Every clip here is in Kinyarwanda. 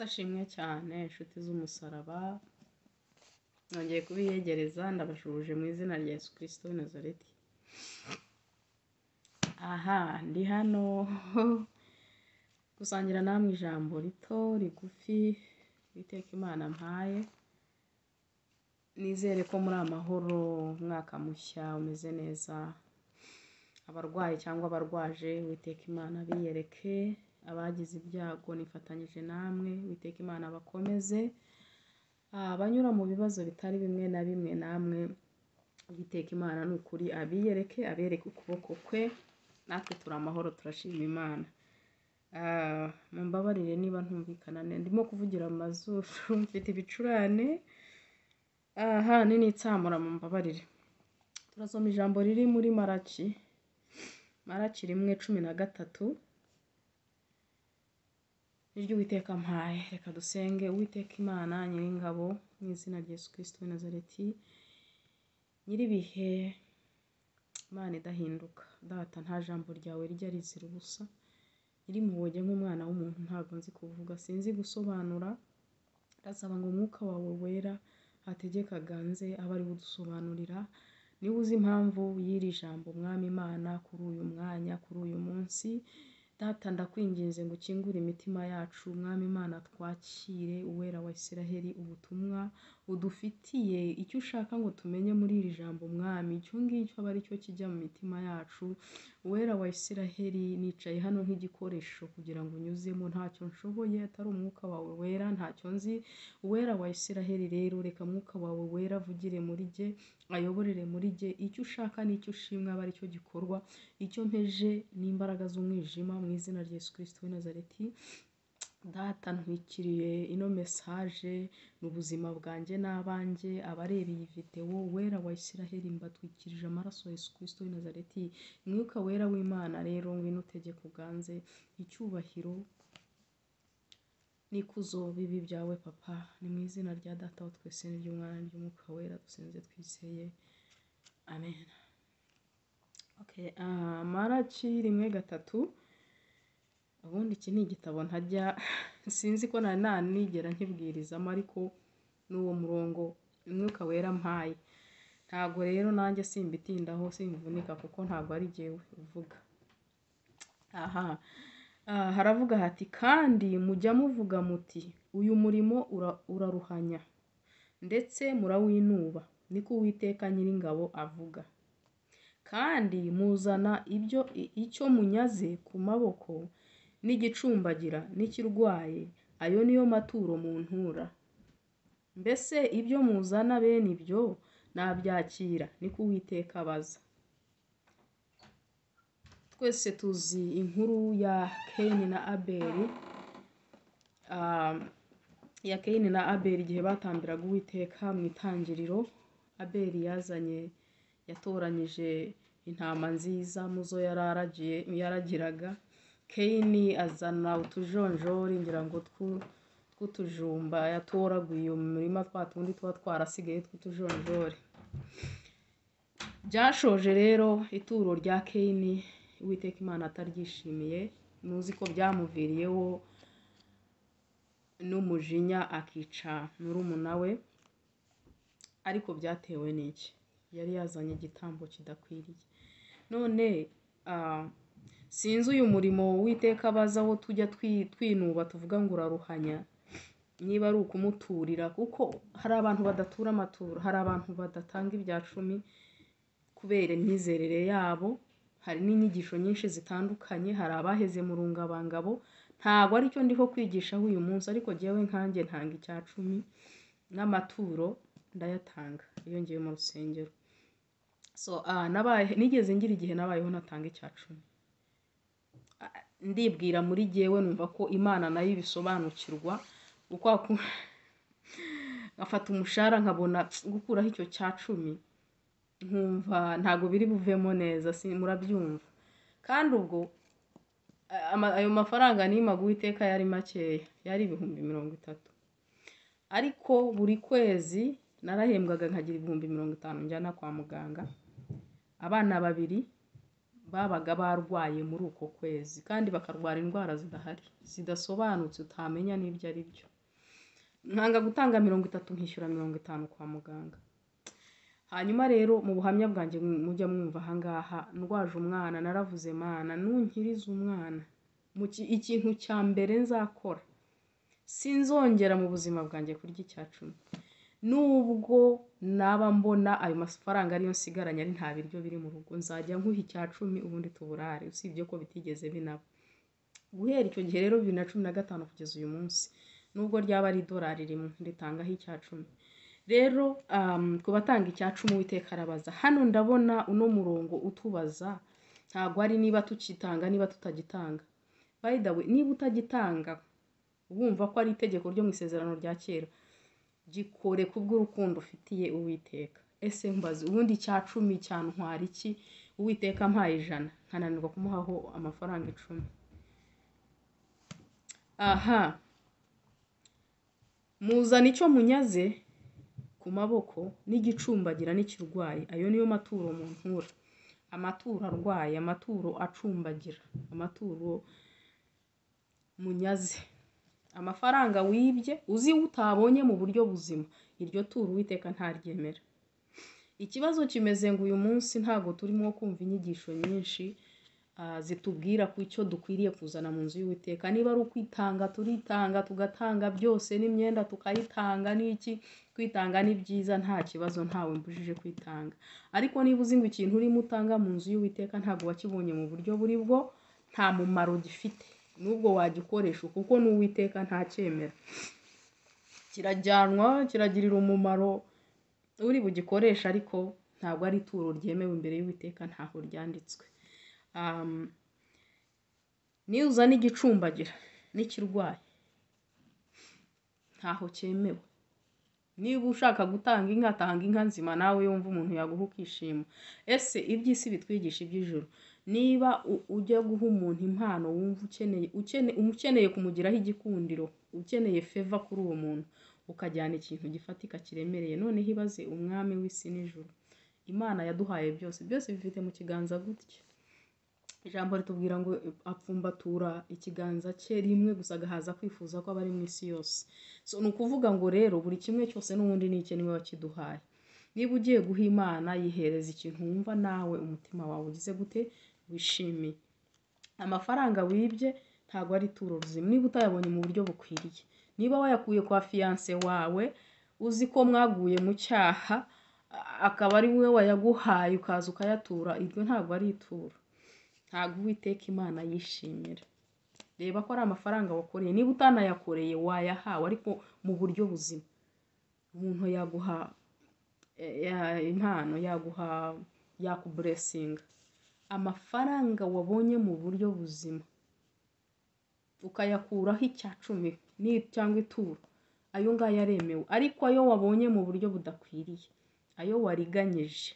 Ashimwe cyane inshuti z'umusaraba, nongeye kubiyegereza ndabashubuje mu izina rya Yesu Kristo w'i Nazareti. Aha ndi hano gusangira namwe ijambo rito rigufi Uwiteka Imana mpaye. Nizere ko muri amahoro, umwaka mushya umeze neza. Abarwayi cyangwa abarwaje Uwiteka Imana biyereke, abagize ibyago nifatanyije namwe Uwiteka Imana bakomeze. Abanyura mu bibazo bitari bimwe na bimwe namwe Uwiteka Imana ni ukuri abiyereke, abereke ukuboko kwe. Natwe turi amahoro turashima Imana. Mumbabarire niba ntumvikana neza, ndimo kuvugira mu mazuru mfite ibicurane n'itsamura, mumbabarire. Turasoma ijambo riri muri Maraki 1:13 niryo Uwiteka mpaye. Reka dusenge. Uwiteka Imana Nyiringabo, mu izina rya Yesu Kristo w'i Nazareti, Nyiribihe, Imana idahinduka, Data nta jambo ryawe rijya rizira ubusa. Nyir'impuhwe nk'umwana w'umuntu ntabwo nzi kuvuga, sinzi gusobanura. Ndasaba ngo umwuka wawe wera ategeka aganze abe ari udusobanurira. Niba uzi impamvu y'iri jambo Mwami Imana kuri uyu mwanya, kuri uyu munsi, Data ndakwinginze ngo ukingure imitima yacu. Mwami Imana twakire uwera wa Isiraheli ubutumwa udufitiye, icyo ushaka ngo tumenye muri iri jambo Mwami, icyo ngicyo aba ari cyo kijya mu mitima yacu. Uwera wa Isiraheli, nicaye hano nk'igikoresho kugira ngo unyuzemo, ntacyo nshoboye atari umwuka wawe wera, ntacyo nzi. Uwera wa Isiraheli rero, reka mwuka wawe wera avugire muri jye, ayoborere muri jye, icyo ushaka n'icyo ushimwa aba ari cyo gikorwa. Icyo mpeje n'imbaraga z'umwijima mu izina rya Yesu Kristo w'i Nazareti. Data ntwikiriye ino message n'ubuzima bwanjye n'abanjye, abareba iyi video. Uwera wa Isiraheli, mbatwikirije amaraso ya Yesu Kristo w'i Nazareti. Mwuka wera w'Imana rero ngwino utegeke uganze. Icyubahiro n'ikuzo bibi byawe Papa, ni mu izina rya Data wa twese n'iry'Umwana n'iry'Umwuka wera dusenze twizeye, amen. Okay, Maraki 1:3. Ubundi iki ni igitabo ntajya sinzi ko nigera nkibwirizamo, ariko n'uwo murongo umwuka wera mpaye. Ntabwo rero nanjye simbitindaho, simvunika kuko ntabwo ari jyewe uvuga. Haravuga hati, kandi mujya muvuga muti uyu murimo uraruhanya ndetse murawinuba, niko Uwiteka Nyiringabo avuga. Kandi muzana icyo munyaze ku maboko n'igicumbagira n'ikirwaye, ayo niyo maturo muntura. Mbese ibyo muzana bene ibyo nabyakira, niko Uwiteka abaza. Twese tuzi inkuru ya Kayini na Abeli igihe batambiraga Uwiteka mu itangiriro. Abeli yatoranyije intama nziza muzo yaragiraga. Kayini azana utujonjori ngira ngo tw'utujumba yatoraguye mu murima, twa tundi tuba twarasigaye tw'utujonjori. Byashoje rero ituro rya Kayini Uwiteka Imana ataryishimiye. Nuzi ko byamuviriyeho n'umujinya akica murumuna we. Ariko byatewe n'iki? Yari yazanye igitambo kidakwiriye. None sinzi uyu murimo Uwiteka abaza wo tujya twinuba tuvuga ngo uraruhanya, niba ari ukumuturira, kuko hari abantu badatura amaturo, hari abantu badatanga ibya 10 kubera imyizerere yabo. Hari n'inyigisho nyinshi zitandukanye, hari abaheze mu rungabangabo. Ntabwo ari cyo ndiho kwigishaho uyu munsi, ariko jyewe nkanjye ntanga icya 10 n'amaturo ndayatanga iyo ngiye mu rusengero. Nigeze ngira igihe nabayeho natanga icya 10. Ndibwira muri jyewe numva ko Imana nayo ibisobanukirwa, uko ngafata umushara nkabona gukuraho icyo cya 10, nkumva ntago biri buvemo neza, murabyumva. Kandi ubwo ayo mafaranga nimaga Uwiteka yari makeya, yari 30,000. Ariko buri kwezi narahembwaga nkagira 50,000 njyana kwa muganga. Abana 2 babaga barwaye muri uko kwezi kandi bakarwara indwara zidahari zidasobanutse utamenya n'ibyo ari byo. Nkanga gutanga 30 nkishyura 50 kwa muganga. Hanyuma rero mu buhamya bwanjye mujya mwumva ahangaha ndwaje umwana naravuze Mana nunkiriza umwana ikintu cya mbere nzakora sinzongera mu buzima bwanjye kurya icyacumi nubwo naba mbona ayo mafaranga ariyo nsigaranye ari nta biryo biri mu rugo nzajya nkuha icyacumi ubundi tuburare usibye ko bitigeze binaba. Guhera icyo gihe rero 2015 kugeza uyu munsi nubwo ryaba ari $1 rimwe nditangaho icyacumi. Rero ku batanga icyacumi Uwiteka arabaza. Hano ndabona uno murongo utubaza ntago ari niba tukitanga niba tutagitanga. By the way, niba utagitanga wumva ko ari itegeko ryo mu isezerano rya kera, gikore kubw'urukundo ufitiye Uwiteka. Ese mbaze ubundi icyacumi cyantwara iki? Uwiteka ampaye 100 nkananirwa kumuhaho amafaranga 10. Aha, muzana icyo munyaze ku maboko n'igicumbagira n'ikirwaye. Ayo niyo maturo mu ntura. Amaturo arwaye, amaturo acumbagira, amaturo munyaze. Amafaranga wibye uzi utabonye mu buryo buzima, iryo turo Uwiteka ntaryemera. Ikibazo kimeze ngo uyu munsi ntago turimo kumva inyigisho nyinshi zitubwira ko icyo dukwiriye kuzana mu nzu y'Uwiteka niba ari ukwitanga turitanga tugatanga byose n'imyenda tukayitanga n'iki. Kwitanga ni byiza nta kibazo ntawe mbujije kwitanga, ariko niba uzi ngo ikintu urimo utanga mu nzu y'Uwiteka ntago wakibonye mu buryo buri bwo nta mumaro gifite nubwo wagikoresha kuko n'Uwiteka ntacyemera. Kirajyanwa kiragirira umumaro uri bugikoresha ariko ntabwo ari ituro ryemewe imbere y'Uwiteka ntaho ryanditswe. Ni uzana igicumbagira n'ikirwaye ntaho cyemewe. Niba ushaka gutanga inka tanga inka nzima nawe yumva umuntu yaguha ukishima. Ese iby'isi bitwigisha iby'ijuru. Niba ujya guha umuntu impano wumva ukeneye kumugiraho igikundiro, ukeneye favor kuri uwo muntu, ukajyana ikintu gifatika kiremereye, none hibaze umwami w'isi n'ijuru. Imana yaduhaye byose bifite mu kiganza gutya. Ijambo ritubwira ngo apfumbatura ikiganza cye rimwe gusa agahaza kwifuza ko abari mu isi yose. So nukuvuga ngo rero buri kimwe cyose n'ubundi ni niwe wakiduhaye. Niba ugiye guha Imana yihereza ikintu wumva nawe umutima wawe ugize gute wishimiye. Amafaranga wibye ntago ari ituro ruzima niba utayabonye mu buryo bukwiriye. Niba wayakuye kwa fiance wawe uzi ko mwaguye mu cyaha akaba ari we wayaguhaye ukaza ukayatura, ibyo ntago ari ituro. Ntago Uwiteka Imana yishimira. Reba ko ari amafaranga wakoreye. Niba utanayakoreye wayahawe ariko mu buryo buzima. Umuntu yaguha impano, yaguha yakublessinga. Amafaranga wabonye mu buryo buzima ukayakuraho icyacumi ni cyangwa ituro, ayo ngayo aremewe. Ariko ayo wabonye mu buryo budakwiriye, ayo wariganyije,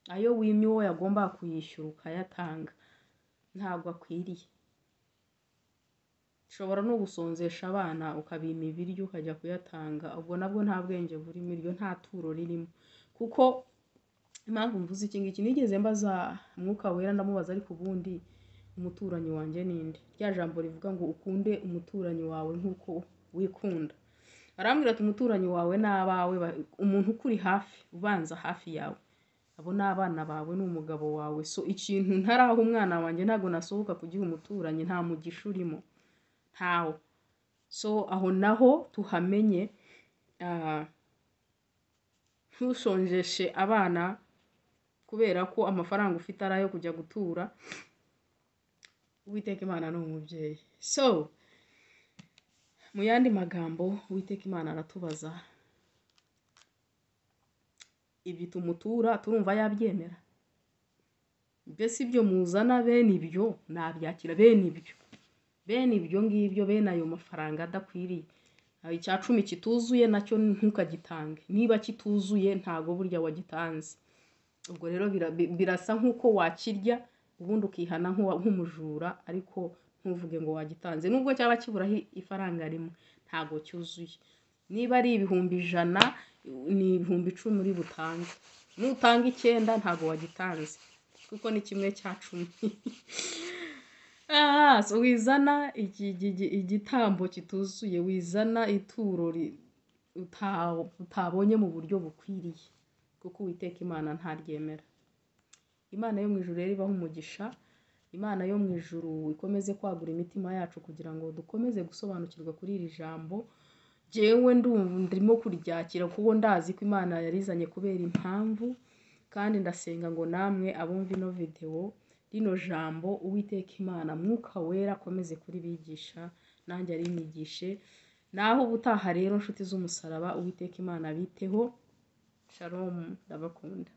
ayo wimye uwo yagomba kuyishyura ukayatanga, ntabwo akwiriye. Ushobora no gusonzesha abana ukabima ibiryo ukajya kuyatanga, ubwo nabwo nta bwenge burimo, iryo nta turo ririmo. Kuko impamvu mvuze iki ngiki, nigeze mbaza Mwuka Wera ndamubaza ariko ubundi umuturanyi wanjye ninde? Rya jambo rivuga ngo ukunde umuturanyi wawe nk'uko wikunda. Arambwira ati umuturanyi wawe n'abawe, umuntu ukuri hafi ubanza hafi yawe, abo n'abana bawe n'umugabo wawe. So ikintu ntaraho umwana wanjye ntago nasohoka kugiha umuturanyi, nta mugisha urimo ntawo. So aho naho tuhamenye, ntushonjeshe abana kubera ko amafaranga ufite arayo kujya gutura. Uwiteka Imana ni umubyeyi. So mu yandi magambo Uwiteka Imana aratubaza, ibi tumutura turumva yabyemera? Mbese ibyo muzana bene ibyo nabyakira? Bene ibyo ngibyo, bene ayo mafaranga adakwiriye, icyacumi kituzuye nacyo ntukagitange. Niba kituzuye ntago burya wagitanze. Ubwo rero birasa nk'uko wakirya ubundi ukihana nk'umujura, ariko ntuvuge ngo wagitanze. Nubwo cyaba kiburaho ifaranga rimwe ntago cyuzuye. Niba ari 100,000 ni 10,000 uri butange. Nutanga 9 ntago wagitanze. kuko ni 1/10. So wizana igitambo kituzuye, wizana ituro utabonye mu buryo bukwiriye, kuko Uwiteka Imana ntaryemera. Imana yo mu ijuru rero ibaho umugisha. Imana yo mu ijuru ikomeze kwagura imitima yacu kugira ngo dukomeze gusobanukirwa kuri iri jambo. Jewe ndimo kuryakira kuko ndazi ko Imana yarizanye kubera impamvu, kandi ndasenga ngo namwe abumva ino video, rino jambo Uwiteka Imana Mwuka Wera akomeze kuribigisha, nanjye arinyigishe. Naho ubutaha rero nshuti z'umusaraba, Uwiteka Imana abiteho. Shalom, ndabakunda.